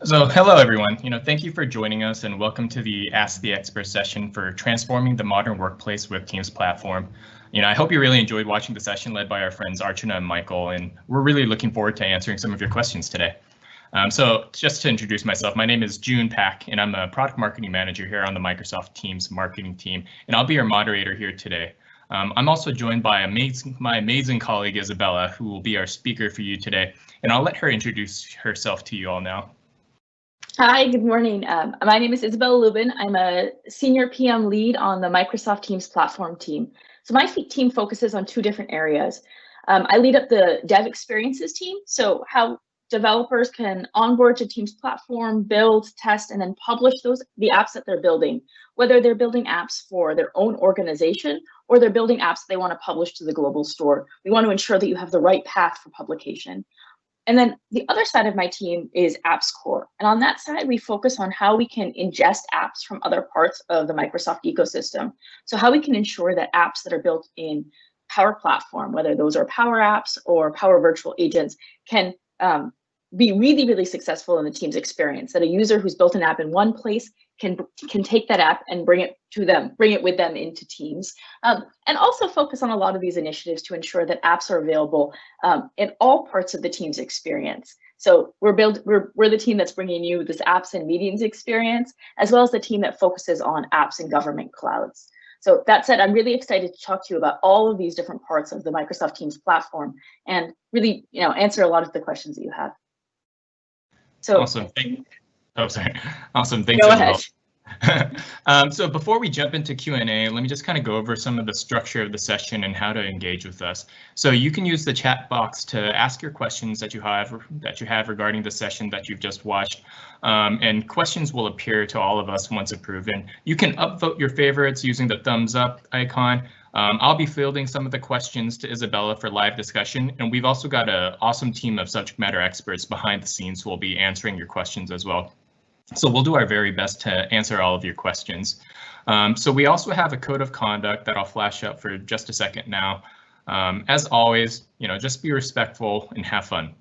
So hello everyone, thank you for joining us and welcome to the Ask the Expert session for transforming the modern workplace with Teams platform. I hope you really enjoyed watching the session led by our friends Archana and Michael, and we're really looking forward to answering some of your questions today. So just to introduce myself, my name is June Pack and I'm a product marketing manager here on the Microsoft Teams marketing team, and I'll be your moderator here today. I'm also joined by my amazing colleague Isabella, who will be our speaker for you today, and I'll let her introduce herself to you all now. Hi, good morning. My name is Isabella Lubin. I'm a senior PM lead on the Microsoft Teams platform team. So my team focuses on two different areas. I lead up the dev experiences team, so how developers can onboard to Teams platform, build, test, and then publish the apps that they're building, whether they're building apps for their own organization or they're building apps they want to publish to the global store. We want to ensure that you have the right path for publication. And then the other side of my team is Apps Core. And on that side, we focus on how we can ingest apps from other parts of the Microsoft ecosystem. So how we can ensure that apps that are built in Power Platform, whether those are Power Apps or Power Virtual Agents, can be really, really successful in the Teams experience, that a user who's built an app in one place can take that app and bring it with them into Teams, and also focus on a lot of these initiatives to ensure that apps are available in all parts of the Teams experience. So we're the team that's bringing you this apps and meetings experience, as well as the team that focuses on apps and government clouds. So that said, I'm really excited to talk to you about all of these different parts of the Microsoft Teams platform and really, answer a lot of the questions that you have. So awesome. Awesome. Thanks. Go ahead. So before we jump into Q&A, let me just kind of go over some of the structure of the session and how to engage with us. So you can use the chat box to ask your questions that you have regarding the session that you've just watched, and questions will appear to all of us once approved. And you can upvote your favorites using the thumbs up icon. I'll be fielding some of the questions to Isabella for live discussion, and we've also got an awesome team of subject matter experts behind the scenes who will be answering your questions as well. So we'll do our very best to answer all of your questions. So we also have a code of conduct that I'll flash up for just a second now. As always, just be respectful and have fun.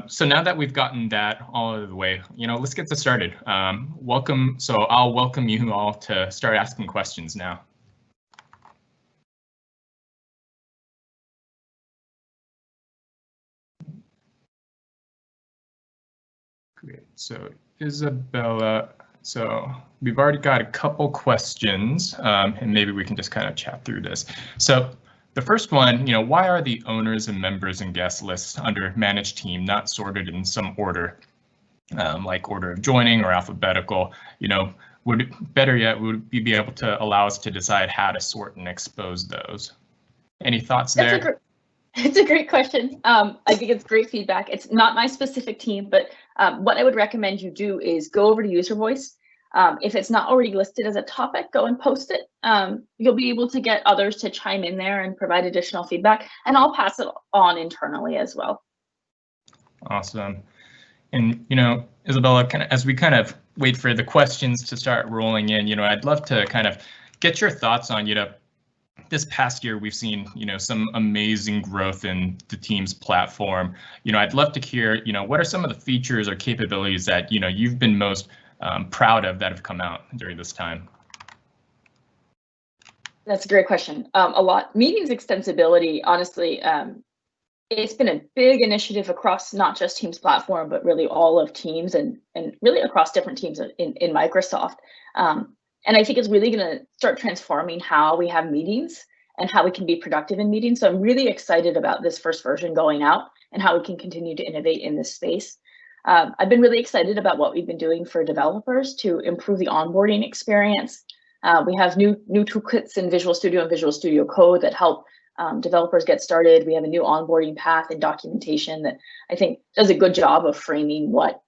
So now that we've gotten that all out of the way, let's get this started. Welcome. So I'll welcome you all to start asking questions now. Great. So Isabella, so we've already got a couple questions, and maybe we can just kind of chat through this. So the first one, why are the owners and members and guest lists under Manage Team not sorted in some order, like order of joining or alphabetical? Better yet, would you be able to allow us to decide how to sort and expose those? Any thoughts there? It's a great question. I think it's great feedback. It's not my specific team, but what I would recommend you do is go over to user voice. If it's not already listed as a topic, go and post it. You'll be able to get others to chime in there and provide additional feedback, and I'll pass it on internally as well. Awesome. And, Isabella, as we kind of wait for the questions to start rolling in, I'd love to kind of get your thoughts on, this past year, we've seen, some amazing growth in the Teams platform. I'd love to hear, what are some of the features or capabilities that, you've been most proud of that have come out during this time? That's a great question. A lot. Meetings extensibility, honestly, it's been a big initiative across not just Teams platform, but really all of Teams and really across different teams in Microsoft. And I think it's really going to start transforming how we have meetings and how we can be productive in meetings. So I'm really excited about this first version going out and how we can continue to innovate in this space. I've been really excited about what we've been doing for developers to improve the onboarding experience. We have new toolkits in Visual Studio and Visual Studio Code that help developers get started. We have a new onboarding path and documentation that I think does a good job of framing what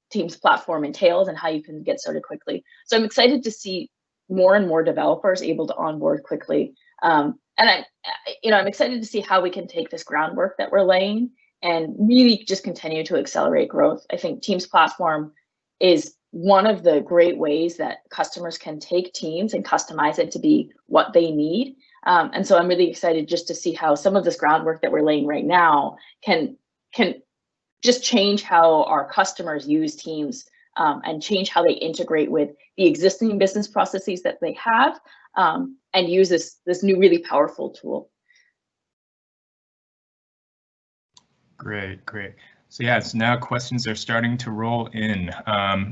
Teams platform entails and how you can get started quickly. So I'm excited to see more and more developers able to onboard quickly. And I'm excited to see how we can take this groundwork that we're laying and really just continue to accelerate growth. I think Teams platform is one of the great ways that customers can take Teams and customize it to be what they need. And so I'm really excited just to see how some of this groundwork that we're laying right now can just change how our customers use Teams and change how they integrate with the existing business processes that they have and use this new really powerful tool. Great. So yeah, so now questions are starting to roll in.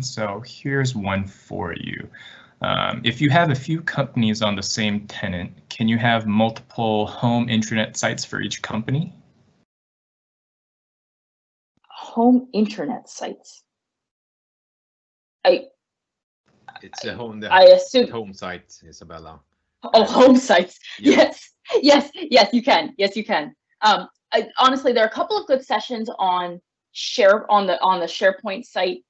So here's one for you. If you have a few companies on the same tenant, can you have multiple home intranet sites for each company? Home intranet sites. It's a home. I assume home site, Isabella. Oh, home sites. Yeah. Yes, you can. Yes, you can. Honestly, there are a couple of good sessions on the SharePoint site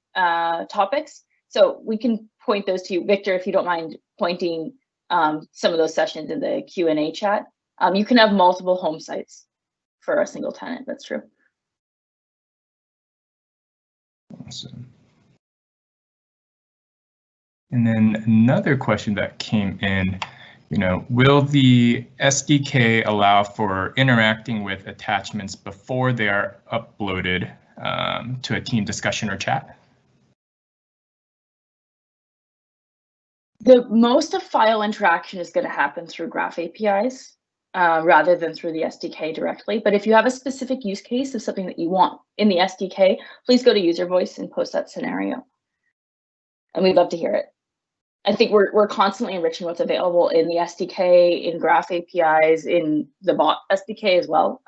topics, so we can point those to you, Victor, if you don't mind pointing some of those sessions in the Q&A chat. You can have multiple home sites for a single tenant. That's true. Awesome. And then another question that came in, will the SDK allow for interacting with attachments before they are uploaded to a team discussion or chat? The most of file interaction is going to happen through Graph APIs rather than through the SDK directly. But if you have a specific use case of something that you want in the SDK, please go to user voice and post that scenario. And we'd love to hear it. I think we're constantly enriching what's available in the SDK, in Graph APIs, in the bot SDK as well.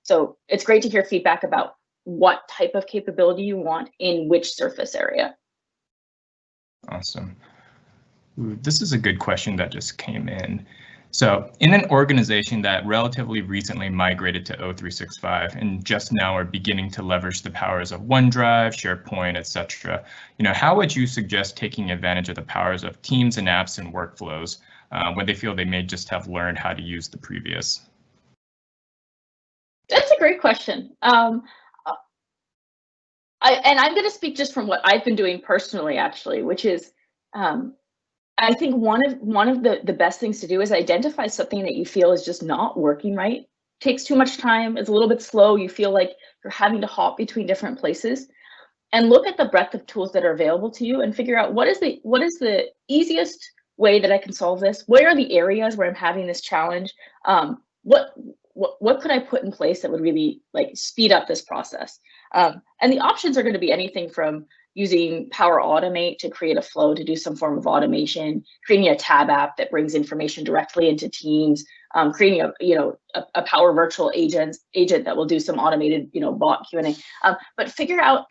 So it's great to hear feedback about what type of capability you want in which surface area. Awesome. Ooh, this is a good question that just came in. So in an organization that relatively recently migrated to O365 and just now are beginning to leverage the powers of OneDrive, SharePoint, etc., how would you suggest taking advantage of the powers of Teams and apps and workflows when they feel they may just have learned how to use the previous? That's a great question. And I'm going to speak just from what I've been doing personally, actually, which is I think one of the best things to do is identify something that you feel is just not working right. Takes too much time, it's a little bit slow, you feel like you're having to hop between different places, and look at the breadth of tools that are available to you and figure out what is the easiest way that I can solve this? Where are the areas where I'm having this challenge? What could I put in place that would really speed up this process? And the options are going to be anything from using Power Automate to create a flow to do some form of automation, creating a tab app that brings information directly into Teams, creating a Power Virtual agent that will do some automated bot Q&A. But figure out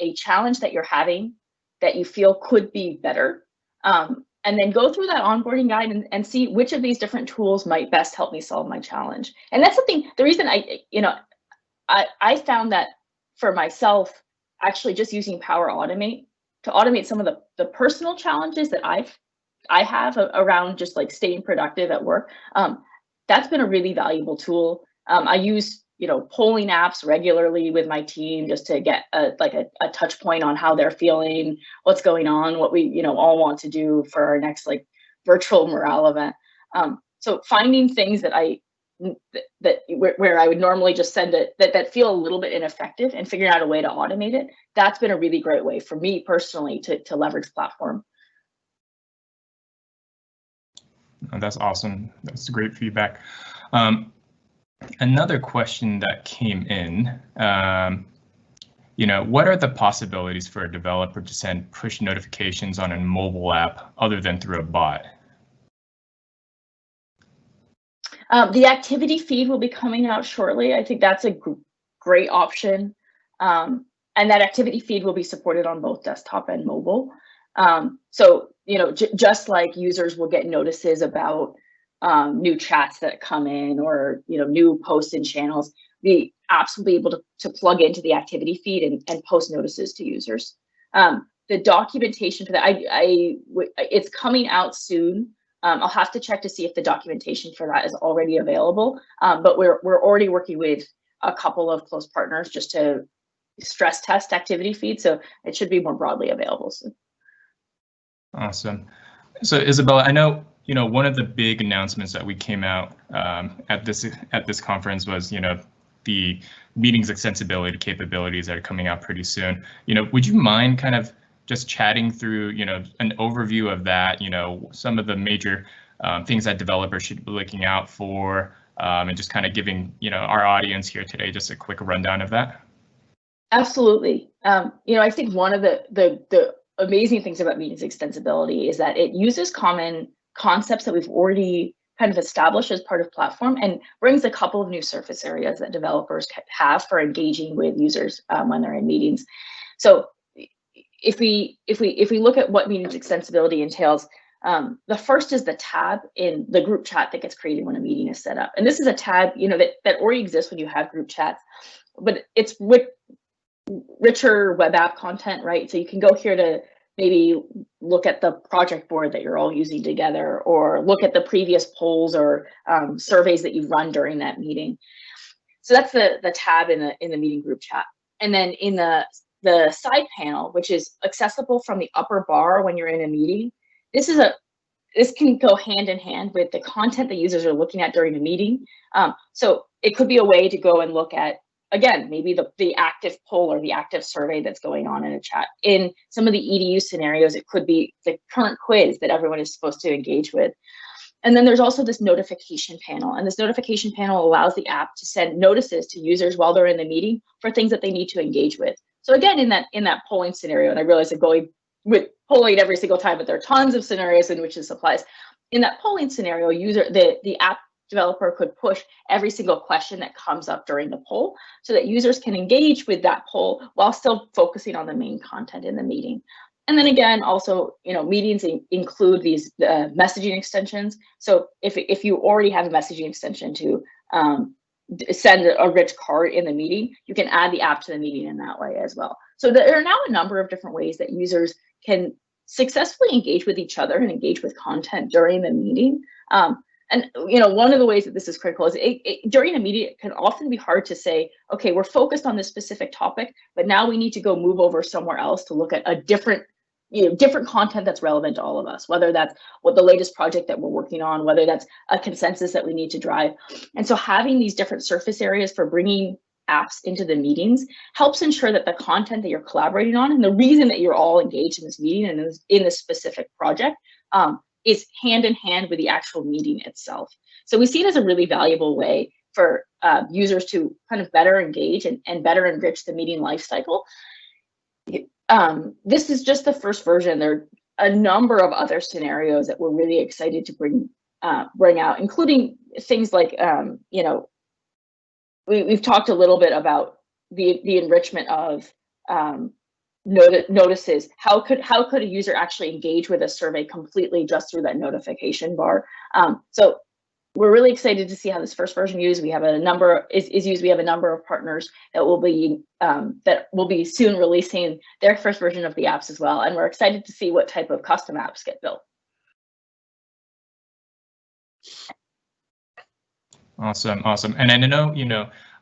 a challenge that you're having that you feel could be better, and then go through that onboarding guide and see which of these different tools might best help me solve my challenge. And that's something. The reason I found that for myself, actually just using Power Automate to automate some of the personal challenges that I have around just staying productive at work. That's been a really valuable tool. I use polling apps regularly with my team just to get a touch point on how they're feeling, what's going on, what we all want to do for our next virtual morale event. So finding things that where I would normally just send it that feel a little bit ineffective and figuring out a way to automate it, that's been a really great way for me personally to leverage platform. Oh, that's awesome. That's great feedback. Another question that came in, what are the possibilities for a developer to send push notifications on a mobile app other than through a bot? The activity feed will be coming out shortly. I think that's a great option. And that activity feed will be supported on both desktop and mobile. So, just like users will get notices about new chats that come in or, new posts in channels, the apps will be able to plug into the activity feed and post notices to users. The documentation for that, it's coming out soon. I'll have to check to see if the documentation for that is already available, but we're already working with a couple of close partners just to stress test activity feed, so it should be more broadly available soon. Awesome. So Isabella, I know one of the big announcements that we came out at this conference was the meetings extensibility capabilities that are coming out pretty soon. Would you mind kind of just chatting through, an overview of that, some of the major things that developers should be looking out for, and just kind of giving, our audience here today just a quick rundown of that? Absolutely. I think one of the amazing things about meetings extensibility is that it uses common concepts that we've already kind of established as part of platform and brings a couple of new surface areas that developers have for engaging with users when they're in meetings. So if we look at what meetings extensibility entails, the first is the tab in the group chat that gets created when a meeting is set up. And this is a tab, that already exists when you have group chats, but it's with richer web app content, right? So you can go here to maybe look at the project board that you're all using together, or look at the previous polls or surveys that you've run during that meeting. So that's the tab in the meeting group chat. And then in the side panel, which is accessible from the upper bar when you're in a meeting, this can go hand in hand with the content that users are looking at during the meeting. So it could be a way to go and look at, again, maybe the active poll or the active survey that's going on in a chat. In some of the EDU scenarios, it could be the current quiz that everyone is supposed to engage with. And then there's also this notification panel, and this notification panel allows the app to send notices to users while they're in the meeting for things that they need to engage with. So again, in that polling scenario, and I realize I'm going with polling every single time, but there are tons of scenarios in which this applies. In that polling scenario, the app developer could push every single question that comes up during the poll so that users can engage with that poll while still focusing on the main content in the meeting. And then again, also, meetings include these messaging extensions. So if you already have a messaging extension to send a rich card in the meeting, you can add the app to the meeting in that way as well. So there are now a number of different ways that users can successfully engage with each other and engage with content during the meeting. And one of the ways that this is critical is during a meeting, it can often be hard to say, okay, we're focused on this specific topic, but now we need to go move over somewhere else to look at a different content that's relevant to all of us, whether that's what the latest project that we're working on, whether that's a consensus that we need to drive. And so having these different surface areas for bringing apps into the meetings helps ensure that the content that you're collaborating on and the reason that you're all engaged in this meeting and in this specific project is hand in hand with the actual meeting itself. So we see it as a really valuable way for users to kind of better engage and better enrich the meeting life cycle. This is just the first version. There are a number of other scenarios that we're really excited to bring out, including things like, we've talked a little bit about the enrichment of notices. How could a user actually engage with a survey completely just through that notification bar? So we're really excited to see how this first version is used. We have a number of partners that will be soon releasing their first version of the apps as well, and we're excited to see what type of custom apps get built. Awesome. And I know,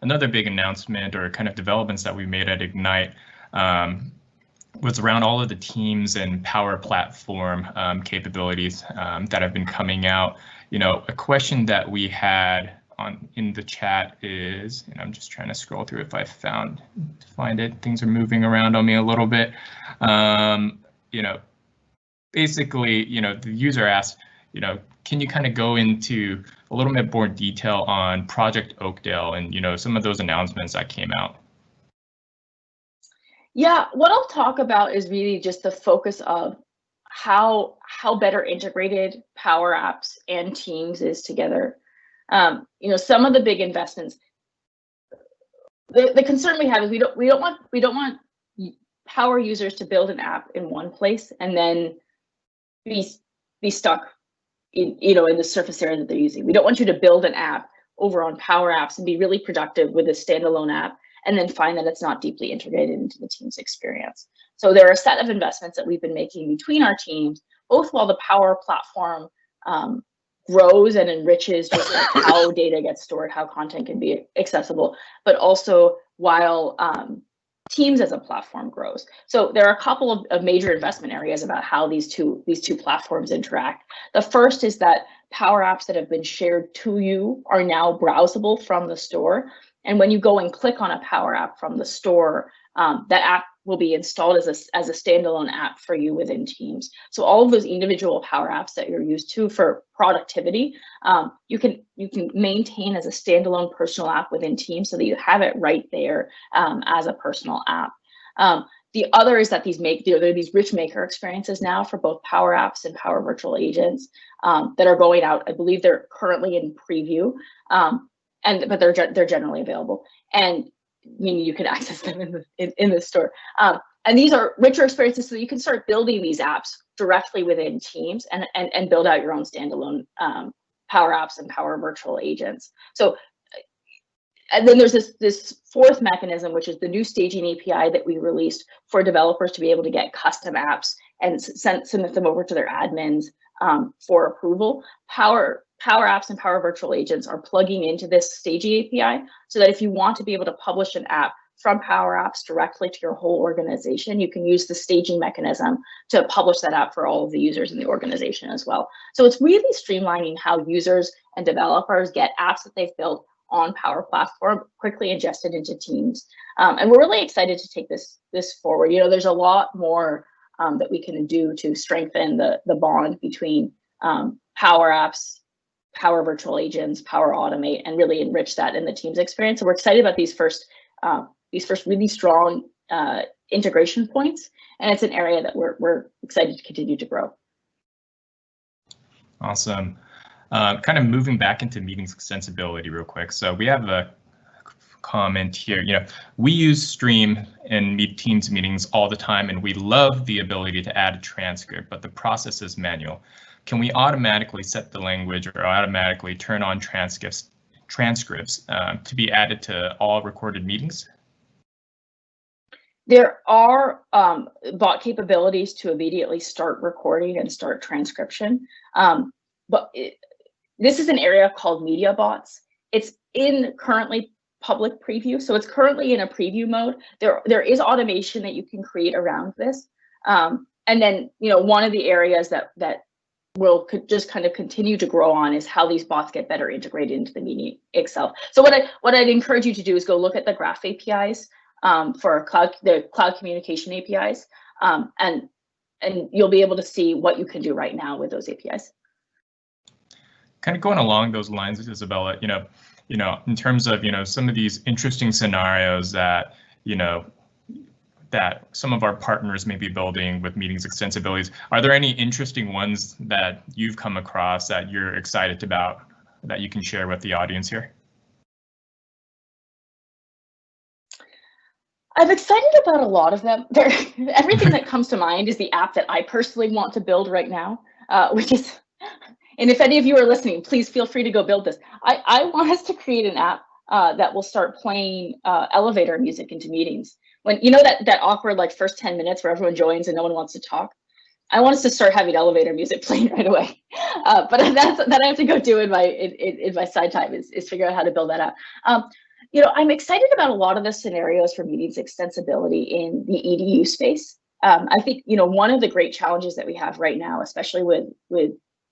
another big announcement or kind of developments that we made at Ignite was around all of the Teams and Power Platform capabilities that have been coming out. A question that we had in the chat is, and I'm just trying to scroll through if I find it. Things are moving around on me a little bit. Basically, the user asked, can you kind of go into a little bit more detail on Project Oakdale and some of those announcements that came out? Yeah, what I'll talk about is really just the focus of how better integrated Power Apps and Teams is together. Some of the big investments. The concern we have is we don't want Power users to build an app in one place and then be stuck in the surface area that they're using. We don't want you to build an app over on Power Apps and be really productive with a standalone app and then find that it's not deeply integrated into the Teams experience. So there are a set of investments that we've been making between our teams, both while the Power Platform grows and enriches just like how data gets stored, how content can be accessible, but also while Teams as a platform grows. So there are a couple of major investment areas about how these two platforms interact. The first is that Power Apps that have been shared to you are now browsable from the store. And when you go and click on a Power App from the store, that app will be installed as a standalone app for you within Teams. So all of those individual Power Apps that you're used to for productivity, you can maintain as a standalone personal app within Teams so that you have it right there as a personal app. The other is that there are these rich maker experiences now for both Power Apps and Power Virtual Agents that are going out. I believe they're currently in preview, but they're generally available, and meaning you can access them in the store. And these are richer experiences, so that you can start building these apps directly within Teams and build out your own standalone Power Apps and Power Virtual Agents. So. And then there's this fourth mechanism, which is the new staging API that we released for developers to be able to get custom apps and submit them over to their admins for approval. Power Apps and Power Virtual Agents are plugging into this staging API so that if you want to be able to publish an app from Power Apps directly to your whole organization, you can use the staging mechanism to publish that app for all of the users in the organization as well. So it's really streamlining how users and developers get apps that they've built on Power Platform quickly ingested into Teams. And we're really excited to take this forward. There's a lot more that we can do to strengthen the bond between Power Apps, Power Virtual Agents, Power Automate, and really enrich that in the Teams experience. So we're excited about these first really strong integration points, and it's an area that we're excited to continue to grow. Awesome. Kind of moving back into meetings extensibility real quick. So we have a comment here. We use Stream in Teams meetings all the time, and we love the ability to add a transcript, but the process is manual. Can we automatically set the language or automatically turn on transcripts to be added to all recorded meetings? There are bot capabilities to immediately start recording and start transcription, but this is an area called media bots. It's in currently public preview, so it's currently in a preview mode. There is automation that you can create around this, and then one of the areas that will just kind of continue to grow on is how these bots get better integrated into the meeting itself. So what I'd encourage you to do is go look at the Graph APIs for the cloud communication APIs, and you'll be able to see what you can do right now with those APIs. Kind of going along those lines, Isabella, in terms of, some of these interesting scenarios that, that some of our partners may be building with meetings extensibilities, are there any interesting ones that you've come across that you're excited about that you can share with the audience here? I'm excited about a lot of them. Everything that comes to mind is the app that I personally want to build right now, which is, and if any of you are listening, please feel free to go build this. I want us to create an app that will start playing elevator music into meetings. When that awkward first 10 minutes where everyone joins and no one wants to talk. I want us to start having elevator music playing right away. But that I have to go do in my side time is figure out how to build that app. I'm excited about a lot of the scenarios for meetings extensibility in the EDU space. I think one of the great challenges that we have right now, especially with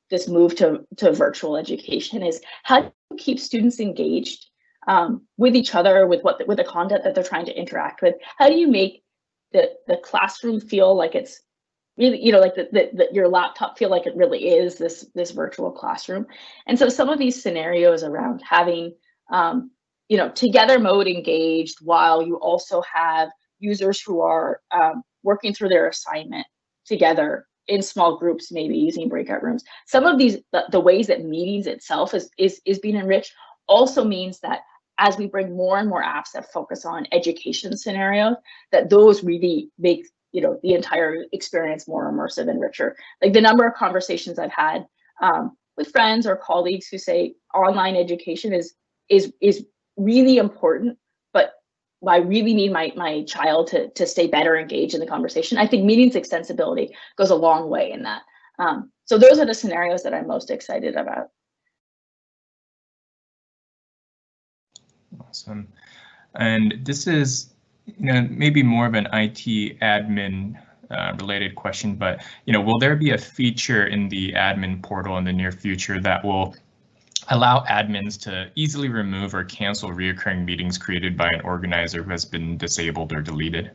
this move to virtual education, is how do you keep students engaged with each other, with the content that they're trying to interact with? How do you make the classroom feel like it's really, your laptop feel like it really is this virtual classroom? And so some of these scenarios around having together mode engaged while you also have users who are working through their assignment together in small groups, maybe using breakout rooms. Some of these, the ways that meetings itself is being enriched also means that as we bring more and more apps that focus on education scenarios, that those really make the entire experience more immersive and richer. Like the number of conversations I've had with friends or colleagues who say online education is really important, but I really need my child to stay better engaged in the conversation. I think meetings extensibility goes a long way in that. So those are the scenarios that I'm most excited about. Awesome. And this is, maybe more of an IT admin related question, but, will there be a feature in the admin portal in the near future that will allow admins to easily remove or cancel reoccurring meetings created by an organizer who has been disabled or deleted.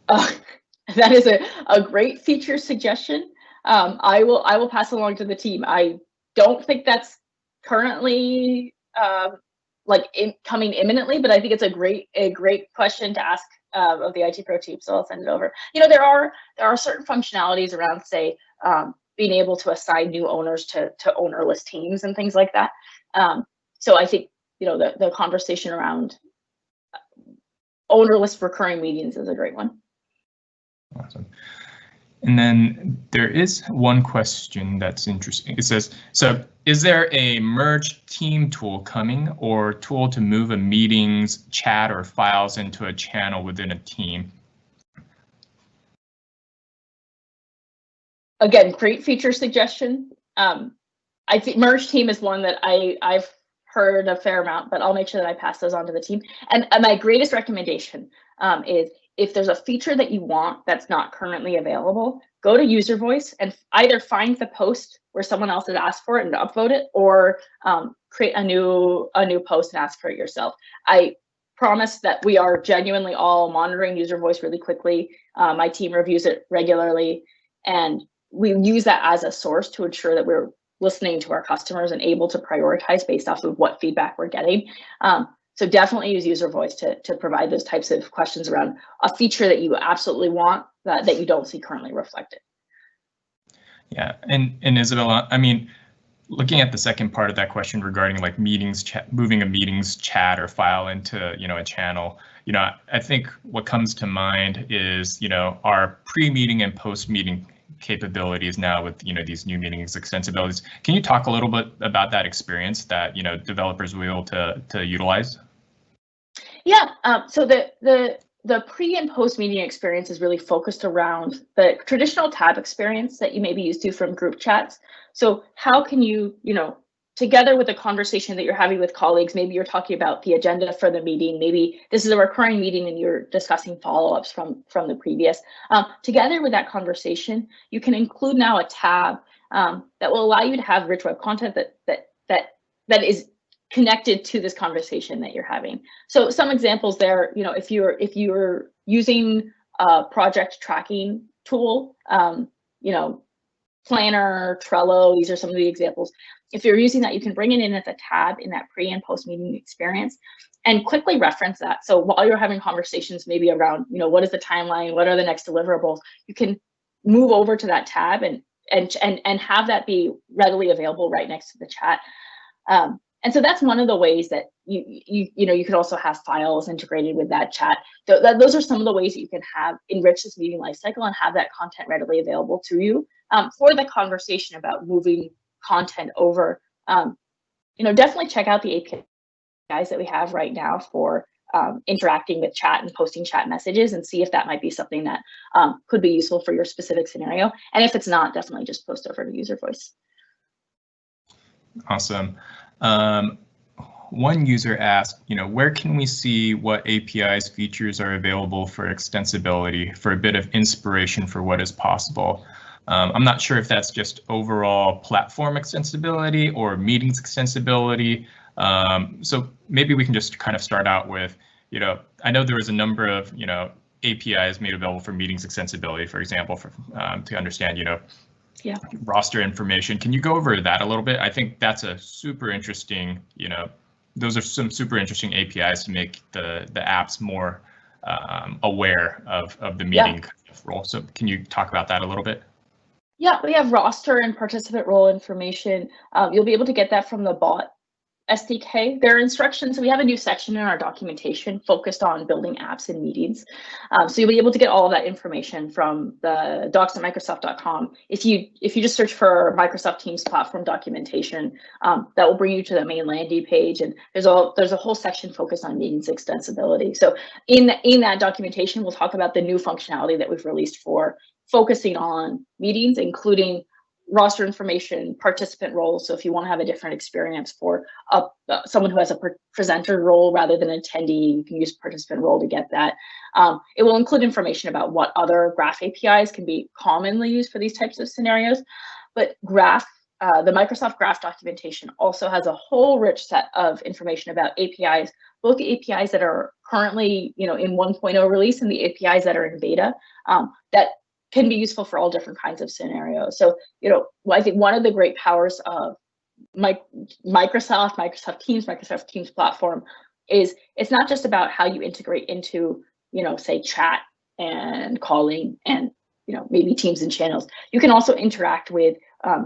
That is a great feature suggestion. I will pass along to the team. I don't think that's currently coming imminently, but I think it's a great question to ask of the IT Pro team. So I'll send it over. You know, there are certain functionalities around, say, being able to assign new owners to ownerless teams and things like that. So I think, you know, the conversation around ownerless recurring meetings is a great one. Awesome. And then there is one question that's interesting. It says, so is there a merge team tool coming or tool to move a meeting's chat or files into a channel within a team? Again, great feature suggestion. I think merge team is one that I've heard a fair amount, but I'll make sure that I pass those on to the team. And my greatest recommendation is, if there's a feature that you want that's not currently available, go to user voice and either find the post where someone else has asked for it and upvote it, or create a new post and ask for it yourself. I promise that we are genuinely all monitoring user voice really quickly. My team reviews it regularly, and we use that as a source to ensure that we're listening to our customers and able to prioritize based off of what feedback we're getting. So definitely use user voice to provide those types of questions around a feature that you absolutely want that you don't see currently reflected. Yeah, and Isabella, I mean, looking at the second part of that question regarding like meetings, moving a meetings chat or file into, you know, a channel, you know, I think what comes to mind is, you know, our pre-meeting and post-meeting capabilities now with, you know, these new meetings extensibilities. Can you talk a little bit about that experience that, you know, developers will be able to utilize? Yeah, so the pre and post meeting experience is really focused around the traditional tab experience that you may be used to from group chats. So how can you, you know, together with the conversation that you're having with colleagues, maybe you're talking about the agenda for the meeting, maybe this is a recurring meeting and you're discussing follow-ups from the previous. Together with that conversation, you can include now a tab that will allow you to have rich web content that is connected to this conversation that you're having. So some examples there, you know, if you're using a project tracking tool, you know, Planner, Trello, these are some of the examples. If you're using that, you can bring it in as a tab in that pre and post meeting experience and quickly reference that. So while you're having conversations maybe around, you know, what is the timeline, what are the next deliverables, you can move over to that tab and have that be readily available right next to the chat. And so that's one of the ways that you could also have files integrated with that chat. Those are some of the ways that you can enrich this meeting lifecycle and have that content readily available to you for the conversation about moving content over. You know, definitely check out the APIs that we have right now for interacting with chat and posting chat messages, and see if that might be something that could be useful for your specific scenario. And if it's not, definitely just post over to user voice. Awesome. One user asked, you know, where can we see what APIs features are available for extensibility for a bit of inspiration for what is possible? I'm not sure if that's just overall platform extensibility or meetings extensibility. So maybe we can just kind of start out with, you know, I know there was a number of, you know, APIs made available for meetings extensibility, for example, to understand, you know, roster information. Can you go over that a little bit? I think that's a super interesting, you know, those are some super interesting APIs to make the apps more aware of the meeting role. So can you talk about that a little bit? Yeah, we have roster and participant role information. You'll be able to get that from the bot SDK. There are instructions. We have a new section in our documentation focused on building apps and meetings. So you'll be able to get all of that information from the docs.microsoft.com. If you just search for Microsoft Teams platform documentation, that will bring you to the main landing page. And there's a whole section focused on meetings extensibility. So in that documentation, we'll talk about the new functionality that we've released for focusing on meetings, including roster information, participant roles. So if you want to have a different experience for someone who has a presenter role rather than an attendee, you can use participant role to get that. It will include information about what other graph APIs can be commonly used for these types of scenarios. But graph the Microsoft Graph documentation also has a whole rich set of information about APIs, both the APIs that are currently, in 1.0 release and the APIs that are in beta, that can be useful for all different kinds of scenarios. So, I think one of the great powers of Microsoft Teams platform is it's not just about how you integrate into, say chat and calling and, maybe Teams and channels. You can also interact with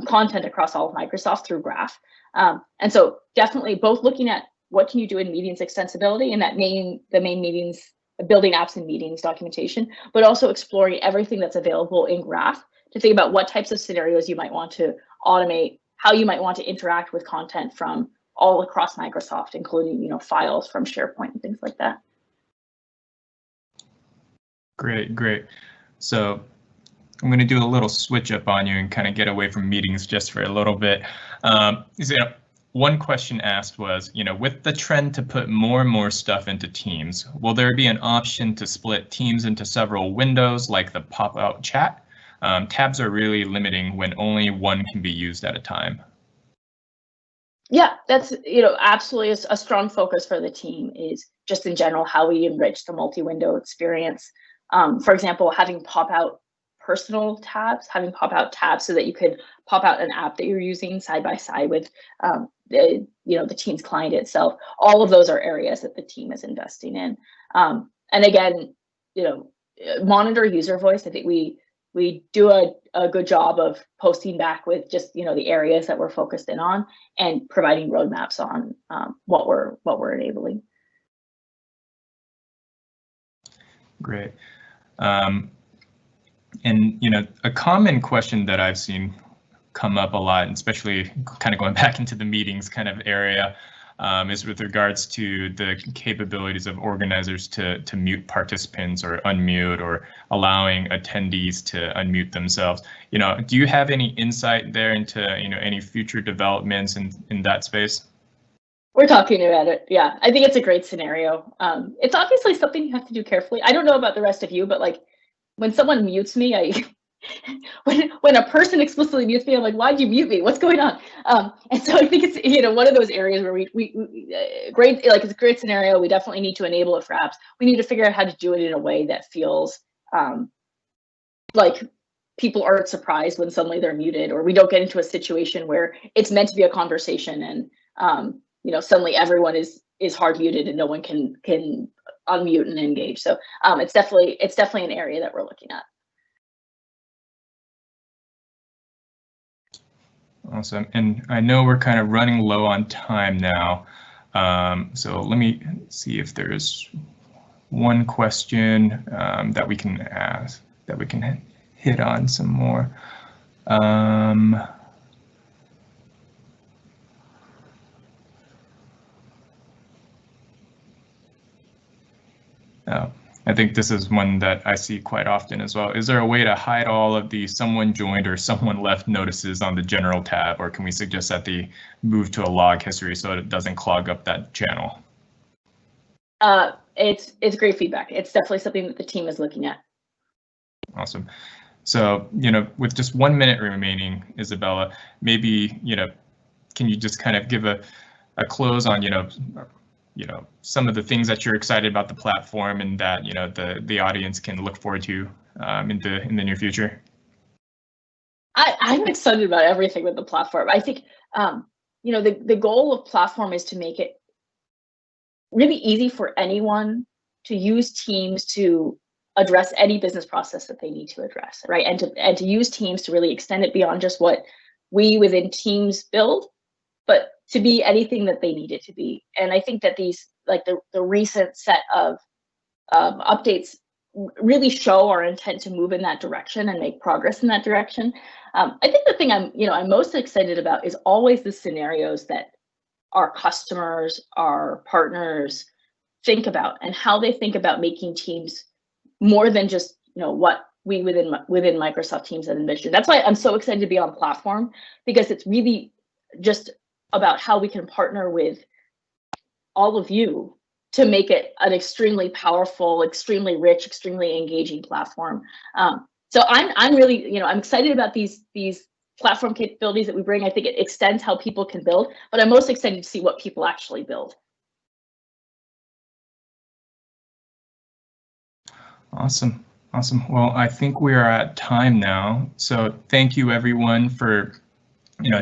content across all of Microsoft through Graph. And so definitely both looking at what can you do in meetings extensibility and the main meetings, building apps and meetings documentation, but also exploring everything that's available in Graph to think about what types of scenarios you might want to automate, how you might want to interact with content from all across Microsoft, including, files from SharePoint and things like that. Great. So I'm going to do a little switch up on you and kind of get away from meetings just for a little bit. One question asked was, with the trend to put more and more stuff into Teams, will there be an option to split Teams into several windows like the pop-out chat? Tabs are really limiting when only one can be used at a time. Yeah, that's, absolutely a strong focus for the team is just in general how we enrich the multi-window experience. For example, having pop-out personal tabs, having pop-out tabs so that you could pop out an app that you're using side by side with the Teams client itself. All of those are areas that the team is investing in. And again, monitor user voice. I think we do a good job of posting back with just the areas that we're focused in on and providing roadmaps on what we're enabling. Great. And a common question that I've seen come up a lot, and especially kind of going back into the meetings kind of area, is with regards to the capabilities of organizers to mute participants or unmute or allowing attendees to unmute themselves. Do you have any insight there into any future developments in that space? We're talking about it. Yeah, I think it's a great scenario. It's obviously something you have to do carefully. I don't know about the rest of you, but like when someone mutes me, when a person explicitly mutes me, I'm like, why'd you mute me? What's going on? And so I think it's one of those areas where it's a great scenario. We definitely need to enable it for apps. We need to figure out how to do it in a way that feels like people aren't surprised when suddenly they're muted, or we don't get into a situation where it's meant to be a conversation and suddenly everyone is hard muted and no one can unmute and engage. So it's definitely an area that we're looking at. Awesome. And I know we're kind of running low on time now. So let me see if there's one question that we can ask, that we can hit on some more. I think this is one that I see quite often as well. Is there a way to hide all of the someone joined or someone left notices on the general tab, or can we suggest that they move to a log history so it doesn't clog up that channel? It's great feedback. It's definitely something that the team is looking at. Awesome. So, with just 1 minute remaining, Isabella, maybe, can you just kind of give a close on, some of the things that you're excited about the platform and that, the audience can look forward to in the near future? I'm excited about everything with the platform. I think, the goal of platform is to make it really easy for anyone to use Teams to address any business process that they need to address, right? And to use Teams to really extend it beyond just what we within Teams build, but to be anything that they need it to be. And I think that these, like the recent set of updates really show our intent to move in that direction and make progress in that direction. I think the thing I'm most excited about is always the scenarios that our customers, our partners think about, and how they think about making Teams more than just what we within Microsoft Teams have envisioned. That's why I'm so excited to be on platform, because it's really just about how we can partner with all of you to make it an extremely powerful, extremely rich, extremely engaging platform. So I'm really, I'm excited about these platform capabilities that we bring. I think it extends how people can build, but I'm most excited to see what people actually build. Awesome. Awesome. Well, I think we are at time now. So thank you everyone for,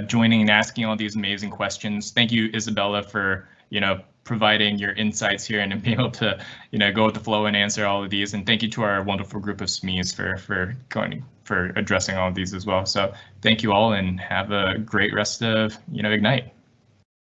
joining and asking all these amazing questions. Thank you, Isabella, for, providing your insights here and being able to, go with the flow and answer all of these. And thank you to our wonderful group of SMEs for addressing all of these as well. So thank you all and have a great rest of, Ignite.